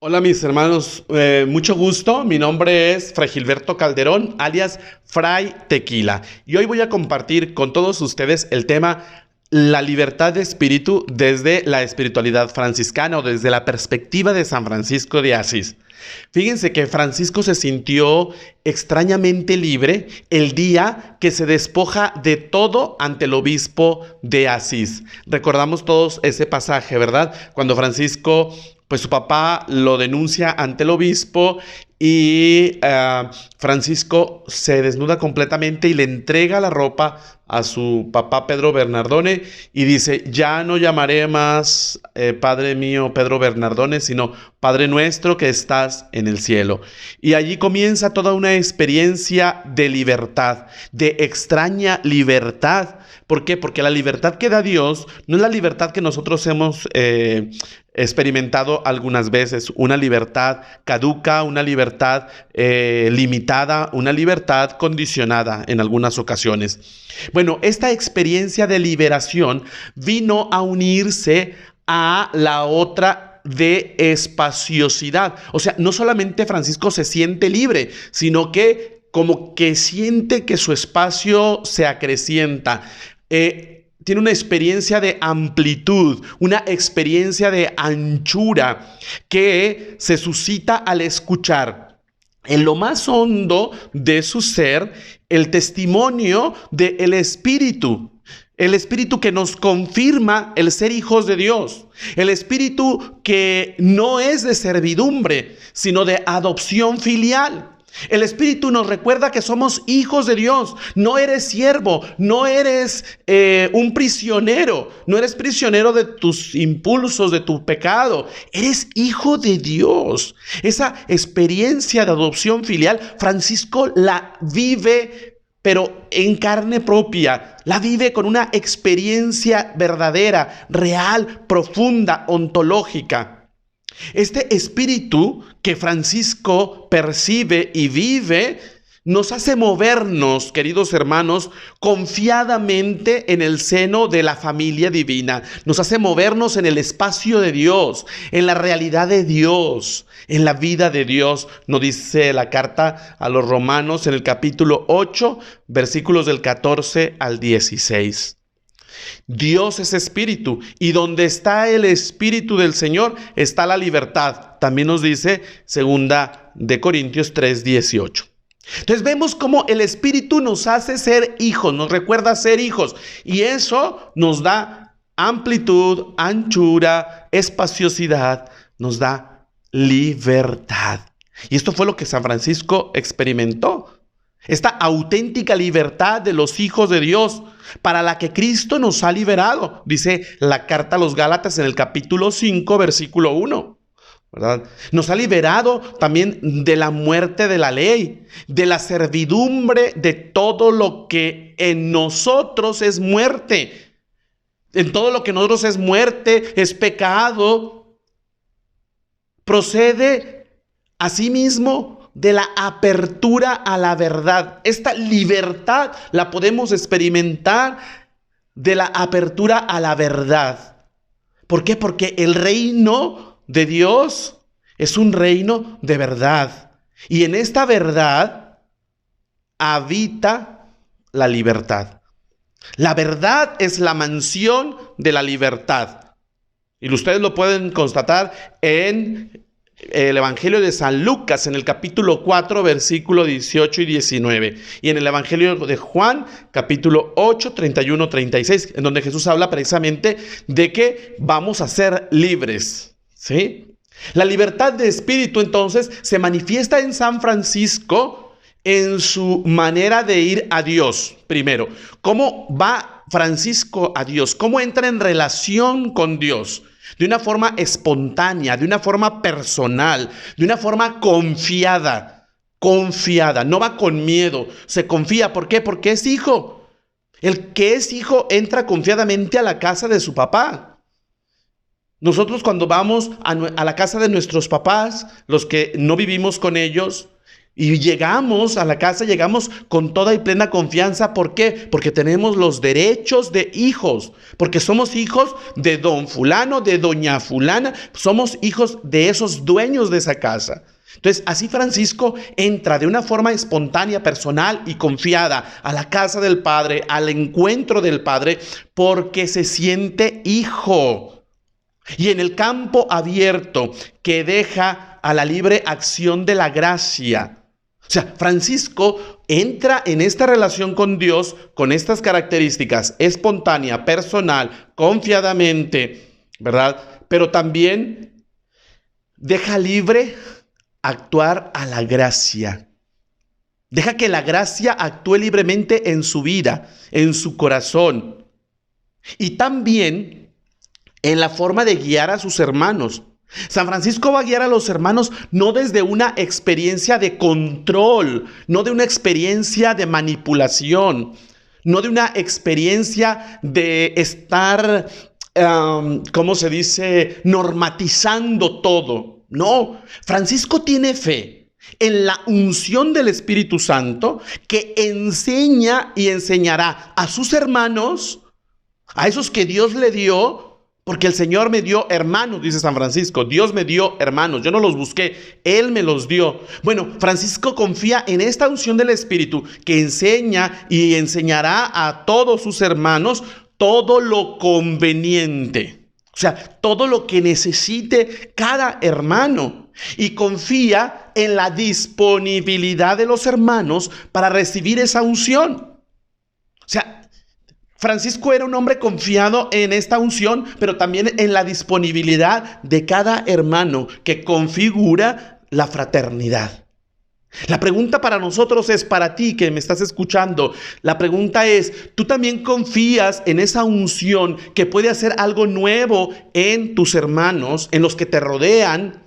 Hola mis hermanos, mucho gusto. Mi nombre es Fray Gilberto Calderón, alias Fray Tequila. Y hoy voy a compartir con todos ustedes el tema la libertad de espíritu desde la espiritualidad franciscana o desde la perspectiva de San Francisco de Asís. Fíjense que Francisco se sintió extrañamente libre el día que se despoja de todo ante el obispo de Asís. Recordamos todos ese pasaje, ¿verdad? Cuando Francisco, pues su papá lo denuncia ante el obispo y Francisco se desnuda completamente y le entrega la ropa a su papá Pedro Bernardone y dice: ya no llamaré más Padre mío Pedro Bernardone, sino Padre nuestro que estás en el cielo. Y allí comienza toda una experiencia de libertad, de extraña libertad. ¿Por qué? Porque la libertad que da Dios no es la libertad que nosotros hemos experimentado algunas veces, una libertad caduca, una libertad limitada, una libertad condicionada en algunas ocasiones. Bueno, esta experiencia de liberación vino a unirse a la otra de espaciosidad. O sea, no solamente Francisco se siente libre, sino que como que siente que su espacio se acrecienta. Tiene una experiencia de amplitud, una experiencia de anchura que se suscita al escuchar en lo más hondo de su ser el testimonio del Espíritu. El Espíritu que nos confirma el ser hijos de Dios. El Espíritu que no es de servidumbre, sino de adopción filial. El Espíritu nos recuerda que somos hijos de Dios. No eres siervo, no eres un prisionero, no eres prisionero de tus impulsos, de tu pecado. Eres hijo de Dios. Esa experiencia de adopción filial, Francisco la vive, pero en carne propia. La vive con una experiencia verdadera, real, profunda, ontológica. Este espíritu que Francisco percibe y vive nos hace movernos, queridos hermanos, confiadamente en el seno de la familia divina. Nos hace movernos en el espacio de Dios, en la realidad de Dios, en la vida de Dios. Nos dice la carta a los Romanos en el capítulo 8, versículos del 14 al 16. Dios es espíritu y donde está el espíritu del Señor está la libertad. También nos dice 2 Corintios 3:18. Entonces vemos cómo el espíritu nos hace ser hijos, nos recuerda ser hijos y eso nos da amplitud, anchura, espaciosidad, nos da libertad. Y esto fue lo que San Francisco experimentó. Esta auténtica libertad de los hijos de Dios para la que Cristo nos ha liberado, dice la carta a los Gálatas en el capítulo 5, versículo 1, ¿verdad? Nos ha liberado también de la muerte de la ley, de la servidumbre de todo lo que en nosotros es muerte. En todo lo que en nosotros es muerte, es pecado, procede asimismo de la apertura a la verdad. Esta libertad la podemos experimentar de la apertura a la verdad. ¿Por qué? Porque el reino de Dios es un reino de verdad. Y en esta verdad habita la libertad. La verdad es la mansión de la libertad. Y ustedes lo pueden constatar en el Evangelio de San Lucas en el capítulo 4, versículo 18 y 19. Y en el Evangelio de Juan, capítulo 8, 31, 36, en donde Jesús habla precisamente de que vamos a ser libres, ¿sí? La libertad de espíritu entonces se manifiesta en San Francisco en su manera de ir a Dios. Primero, ¿cómo va Francisco a Dios? ¿Cómo entra en relación con Dios? De una forma espontánea, de una forma personal, de una forma confiada, no va con miedo, se confía. ¿Por qué? Porque es hijo. El que es hijo entra confiadamente a la casa de su papá. Nosotros cuando vamos a la casa de nuestros papás, los que no vivimos con ellos Y llegamos a la casa, llegamos con toda y plena confianza. ¿Por qué? Porque tenemos los derechos de hijos. Porque somos hijos de don fulano, de doña fulana. Somos hijos de esos dueños de esa casa. Entonces, así Francisco entra de una forma espontánea, personal y confiada a la casa del Padre, al encuentro del Padre, porque se siente hijo. Y en el campo abierto que deja a la libre acción de la gracia. O sea, Francisco entra en esta relación con Dios con estas características: espontánea, personal, confiadamente, ¿verdad? Pero también deja libre actuar a la gracia. Deja que la gracia actúe libremente en su vida, en su corazón. Y también en la forma de guiar a sus hermanos. San Francisco va a guiar a los hermanos no desde una experiencia de control, no de una experiencia de manipulación, no de una experiencia de estar, ¿cómo se dice?, normatizando todo. No, Francisco tiene fe en la unción del Espíritu Santo, que enseña y enseñará a sus hermanos, a esos que Dios le dio. Porque el Señor me dio hermanos, dice San Francisco. Dios me dio hermanos. Yo no los busqué, Él me los dio. Bueno, Francisco confía en esta unción del Espíritu que enseña y enseñará a todos sus hermanos todo lo conveniente. O sea, todo lo que necesite cada hermano. Y confía en la disponibilidad de los hermanos para recibir esa unción. O sea, Francisco era un hombre confiado en esta unción, pero también en la disponibilidad de cada hermano que configura la fraternidad. La pregunta para nosotros es, para ti que me estás escuchando, la pregunta es, ¿tú también confías en esa unción que puede hacer algo nuevo en tus hermanos, en los que te rodean?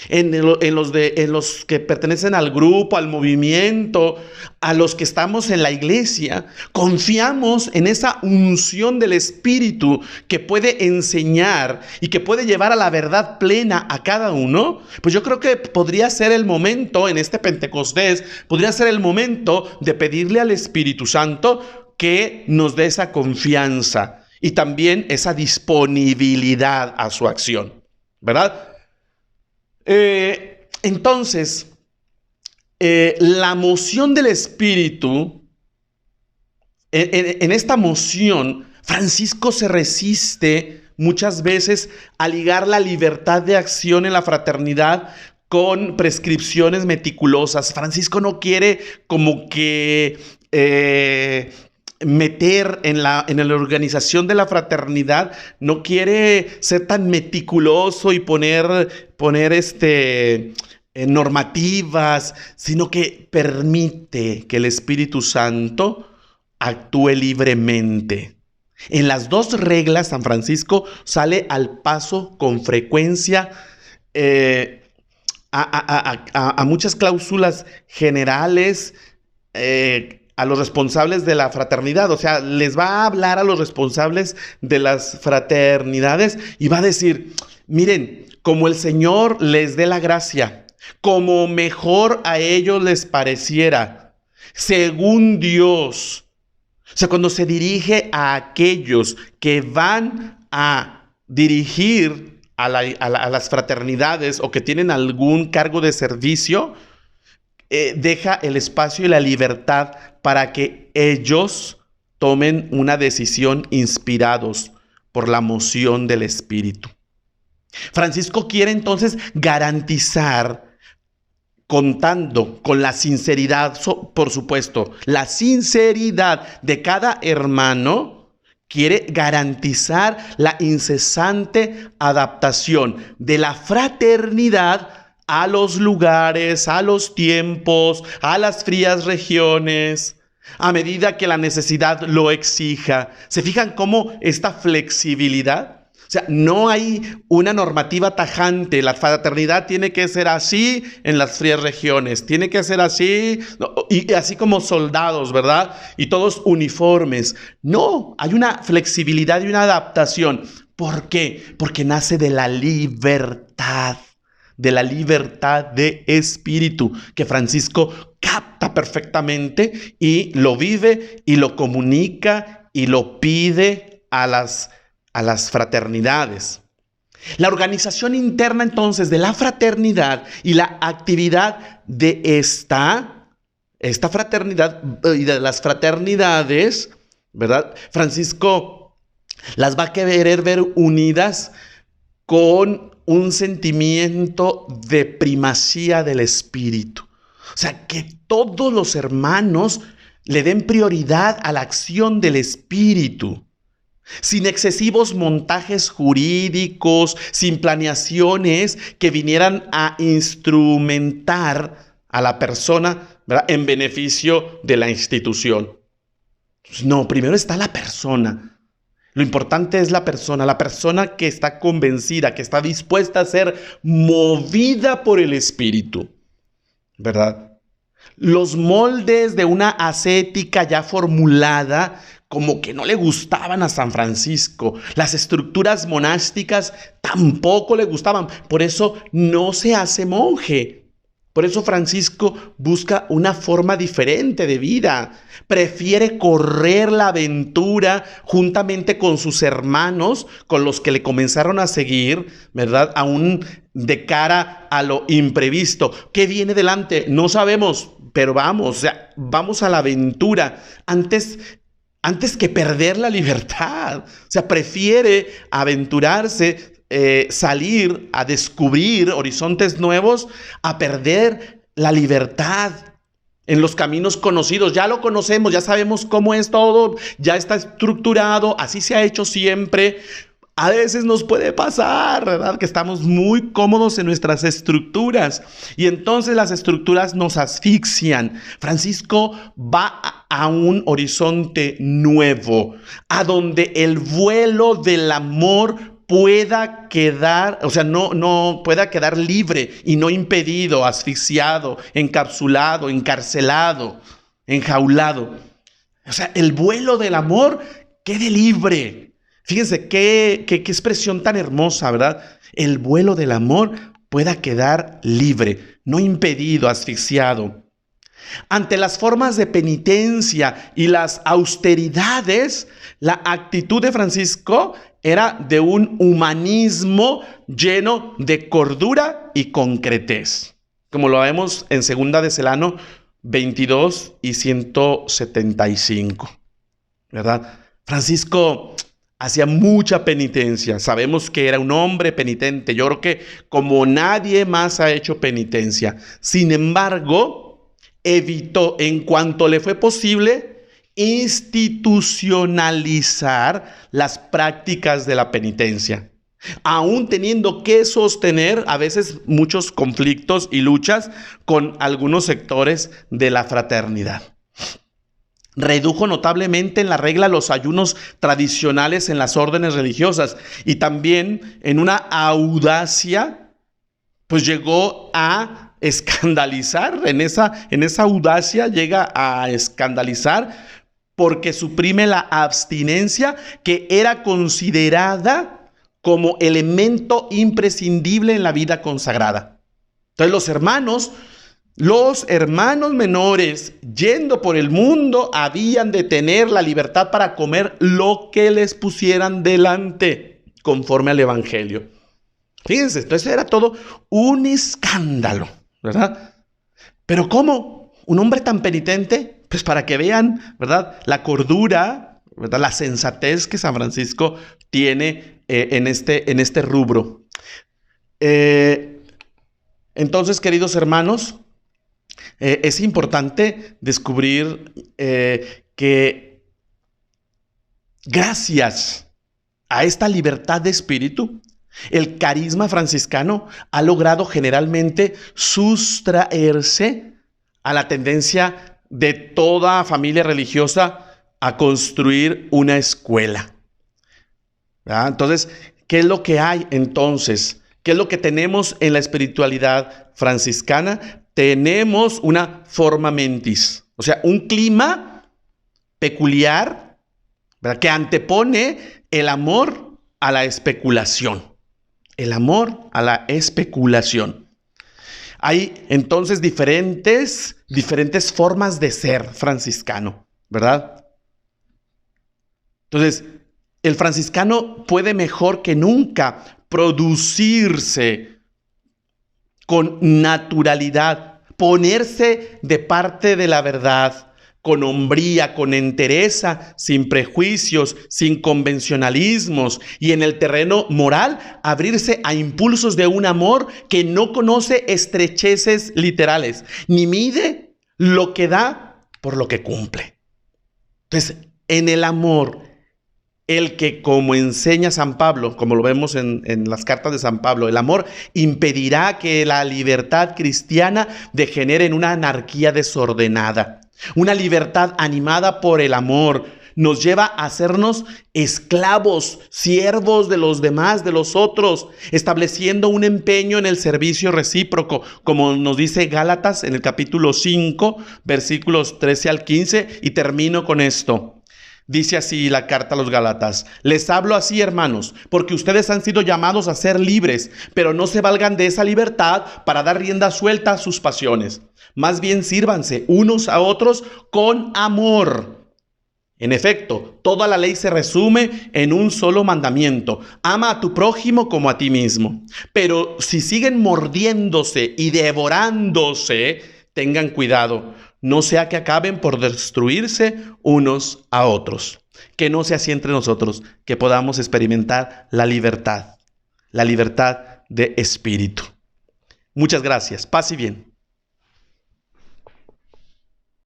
En los que pertenecen al grupo, al movimiento, a los que estamos en la iglesia? Confiamos en esa unción del Espíritu que puede enseñar y que puede llevar a la verdad plena a cada uno. Pues yo creo que podría ser el momento, en este Pentecostés, podría ser el momento de pedirle al Espíritu Santo que nos dé esa confianza y también esa disponibilidad a su acción, ¿verdad? Entonces, la moción del Espíritu, en esta moción, Francisco se resiste muchas veces a ligar la libertad de acción en la fraternidad con prescripciones meticulosas. Francisco no quiere como que meter en la organización de la fraternidad, no quiere ser tan meticuloso y poner normativas, sino que permite que el Espíritu Santo actúe libremente. En las dos reglas, San Francisco sale al paso con frecuencia a muchas cláusulas generales, a los responsables de la fraternidad. O sea, les va a hablar a los responsables de las fraternidades y va a decir, miren, como el Señor les dé la gracia, como mejor a ellos les pareciera, según Dios. O sea, cuando se dirige a aquellos que van a dirigir a las fraternidades o que tienen algún cargo de servicio, deja el espacio y la libertad para que ellos tomen una decisión inspirados por la moción del Espíritu. Francisco quiere entonces garantizar, contando con la sinceridad, por supuesto, la sinceridad de cada hermano, quiere garantizar la incesante adaptación de la fraternidad a los lugares, a los tiempos, a las frías regiones, a medida que la necesidad lo exija. ¿Se fijan cómo esta flexibilidad? O sea, no hay una normativa tajante. La fraternidad tiene que ser así en las frías regiones. Tiene que ser así, y así como soldados, ¿verdad? Y todos uniformes. No, hay una flexibilidad y una adaptación. ¿Por qué? Porque nace de la libertad de la libertad de espíritu, que Francisco capta perfectamente y lo vive y lo comunica y lo pide a las fraternidades. La organización interna entonces de la fraternidad y la actividad de esta fraternidad y de las fraternidades, ¿verdad? Francisco las va a querer ver unidas con un sentimiento de primacía del espíritu. O sea, que todos los hermanos le den prioridad a la acción del espíritu, sin excesivos montajes jurídicos, sin planeaciones que vinieran a instrumentar a la persona, ¿verdad?, en beneficio de la institución. No, primero está la persona. Lo importante es la persona que está convencida, que está dispuesta a ser movida por el espíritu, ¿verdad? Los moldes de una ascética ya formulada como que no le gustaban a San Francisco. Las estructuras monásticas tampoco le gustaban. Por eso no se hace monje. Por eso Francisco busca una forma diferente de vida. Prefiere correr la aventura juntamente con sus hermanos, con los que le comenzaron a seguir, ¿verdad?, aún de cara a lo imprevisto. ¿Qué viene delante? No sabemos, pero vamos, o sea, vamos a la aventura antes que perder la libertad. O sea, prefiere aventurarse, salir a descubrir horizontes nuevos, a perder la libertad en los caminos conocidos. Ya lo conocemos, ya sabemos cómo es todo, ya está estructurado, así se ha hecho siempre. A veces nos puede pasar, ¿verdad?, que estamos muy cómodos en nuestras estructuras y entonces las estructuras nos asfixian. Francisco va a un horizonte nuevo, a donde el vuelo del amor pueda quedar, o sea, no pueda quedar libre y no impedido, asfixiado, encapsulado, encarcelado, enjaulado. O sea, el vuelo del amor quede libre. Fíjense qué expresión tan hermosa, ¿verdad? El vuelo del amor pueda quedar libre, no impedido, asfixiado. Ante las formas de penitencia y las austeridades, la actitud de Francisco era de un humanismo lleno de cordura y concretez, como lo vemos en 2 de Celano 22 y 175, ¿verdad? Francisco hacía mucha penitencia. Sabemos que era un hombre penitente. Yo creo que como nadie más ha hecho penitencia. Sin embargo, evitó en cuanto le fue posible institucionalizar las prácticas de la penitencia, aún teniendo que sostener a veces muchos conflictos y luchas con algunos sectores de la fraternidad. Redujo notablemente en la regla los ayunos tradicionales en las órdenes religiosas y también en una audacia, pues llegó a escandalizar, en esa audacia llega a escandalizar porque suprime la abstinencia que era considerada como elemento imprescindible en la vida consagrada. Entonces los hermanos menores, yendo por el mundo, habían de tener la libertad para comer lo que les pusieran delante, conforme al Evangelio. Fíjense, entonces era todo un escándalo, ¿verdad? Pero ¿cómo? ¿Un hombre tan penitente? Pues para que vean, ¿verdad?, la cordura, ¿verdad?, la sensatez que San Francisco tiene en este rubro. Entonces, queridos hermanos, es importante descubrir que gracias a esta libertad de espíritu, el carisma franciscano ha logrado generalmente sustraerse a la tendencia de toda familia religiosa a construir una escuela, ¿verdad? Entonces, ¿qué es lo que hay entonces? ¿Qué es lo que tenemos en la espiritualidad franciscana? Tenemos una forma mentis, o sea, un clima peculiar, ¿verdad?, que antepone el amor a la especulación. El amor a la especulación. Hay entonces diferentes formas de ser franciscano, ¿verdad? Entonces, el franciscano puede mejor que nunca producirse con naturalidad, ponerse de parte de la verdad, con hombría, con entereza, sin prejuicios, sin convencionalismos, y en el terreno moral abrirse a impulsos de un amor que no conoce estrecheces literales, ni mide lo que da por lo que cumple. Entonces, en el amor, el que, como enseña San Pablo, como lo vemos en las cartas de San Pablo, el amor impedirá que la libertad cristiana degenere en una anarquía desordenada. Una libertad animada por el amor nos lleva a hacernos esclavos, siervos de los demás, de los otros, estableciendo un empeño en el servicio recíproco, como nos dice Gálatas en el capítulo 5, versículos 13 al 15, y termino con esto. Dice así la carta a los Gálatas: les hablo así, hermanos, porque ustedes han sido llamados a ser libres, pero no se valgan de esa libertad para dar rienda suelta a sus pasiones. Más bien sírvanse unos a otros con amor. En efecto, toda la ley se resume en un solo mandamiento: ama a tu prójimo como a ti mismo. Pero si siguen mordiéndose y devorándose, tengan cuidado, no sea que acaben por destruirse unos a otros. Que no sea así entre nosotros, que podamos experimentar la libertad de espíritu. Muchas gracias. Paz y bien.